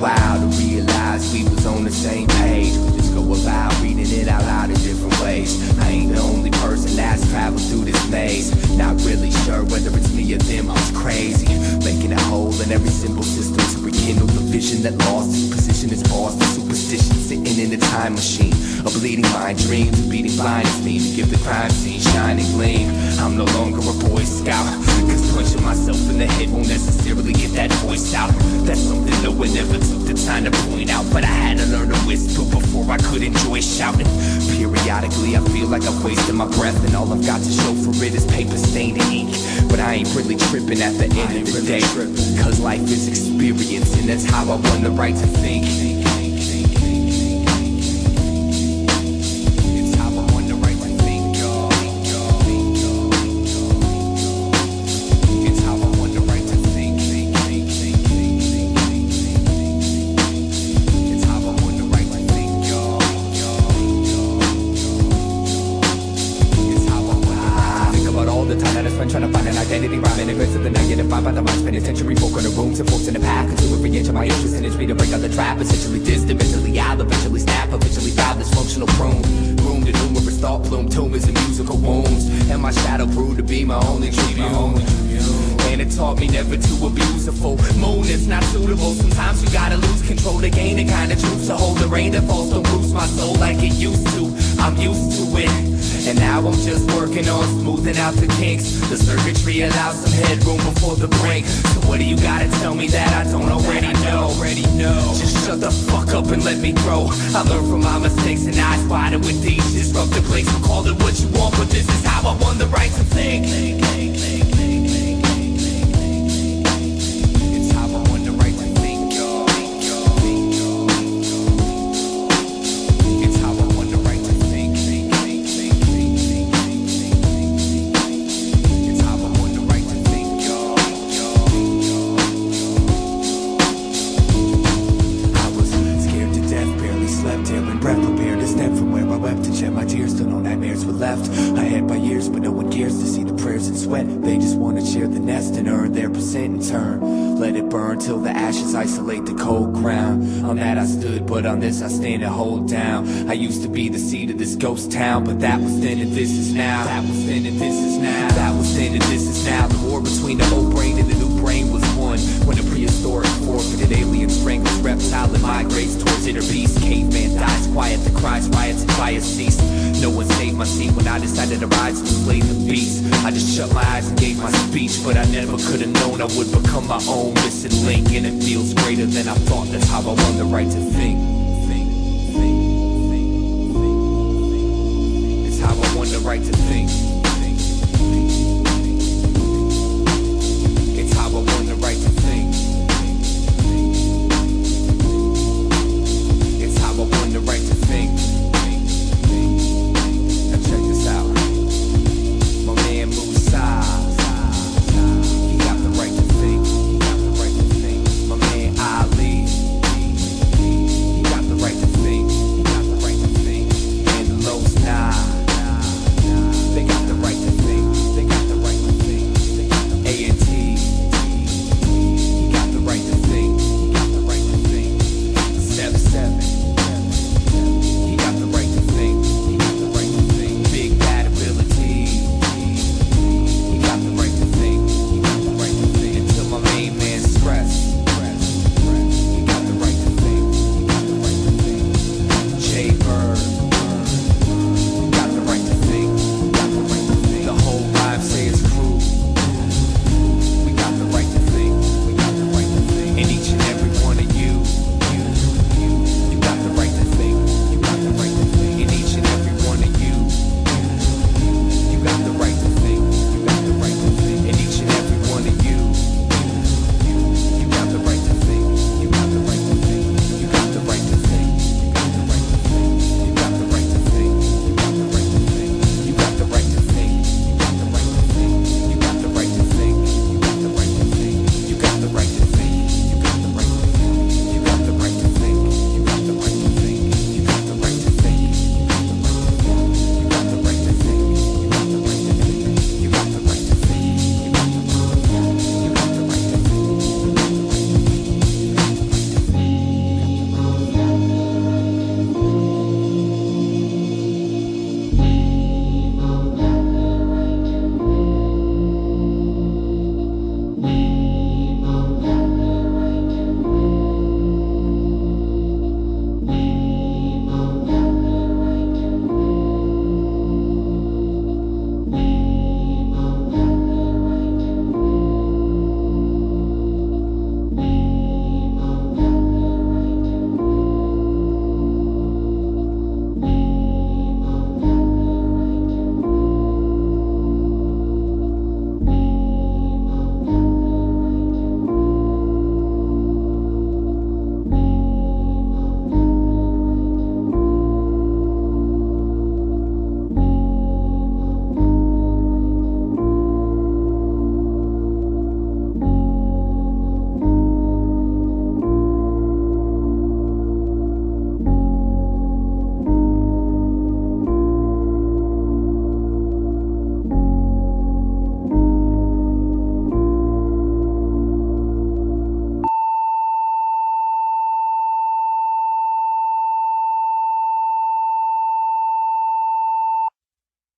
while to realize we was on the same page. We just go about reading it out loud in different ways. I ain't the only person that's traveled through this maze. Not really sure whether it's me or them, I was crazy, making a hole in every simple system to rekindle the vision that lost its position as lost the superstition, sitting in a time machine, a bleeding mind dream, to beating blind as me, to give the crime scene shining gleam. I'm no longer a Boy Scout, cause punching myself in the head won't necessarily get that voice out. That's something no one ever took the time to point out, but I had to learn to whisper before I could enjoy shouting. Periodically I feel like I've wasted my breath, and all I've got to show for it is paper stained ink. But I ain't really tripping at the end of the day, cause life is experience, and that's how I won the right to think. Trying to find an identity, rhyming in the negative vibe by the mind, penitentiary folk in the rooms and folks in the pack. Until every inch of my interest in it's me to break out the trap. Essentially distant, mentally I'll eventually snap, eventually foul, dysfunctional prune. Room to numerous thought plume, tumors and musical wounds, and my shadow proved to be my only tribune. And it taught me never to abuse a full moon, it's not suitable. Sometimes you gotta lose control to gain the kind of truth, to hold the rain that falls don't bruise my soul like it used to. I'm used to it, and now I'm just working on smoothing out the kinks. The circuitry allows some headroom before the break. So what do you gotta tell me that I don't already know? Just shut the fuck up and let me grow. I learned from my mistakes and eyes wider with these disruptive plays. So call it what you want, but this is how I won the right to think. My tears still no nightmares were left. I had my years, but no one cares to see the prayers and sweat. They just want to share the nest and earn their percent in turn. Let it burn till the ashes isolate the cold ground. On that I stood, but on this I stand and hold down. I used to be the seed of this ghost town, but that was then and this is now. That was then and this is now. That was then and this is now. The war between the old brain and the new brain was won when the prehistoric forfeited alien strength. Reptile and migrates towards inner beast. Caveman dies quiet, the cries, riots, and fires cease. No one saved my seat when I decided to rise and slay the beast. I just shut my eyes and gave my speech, but I never could have known I would become my own missing link. And it feels greater than I thought. That's how I won the right to think. It's how I won the right to think.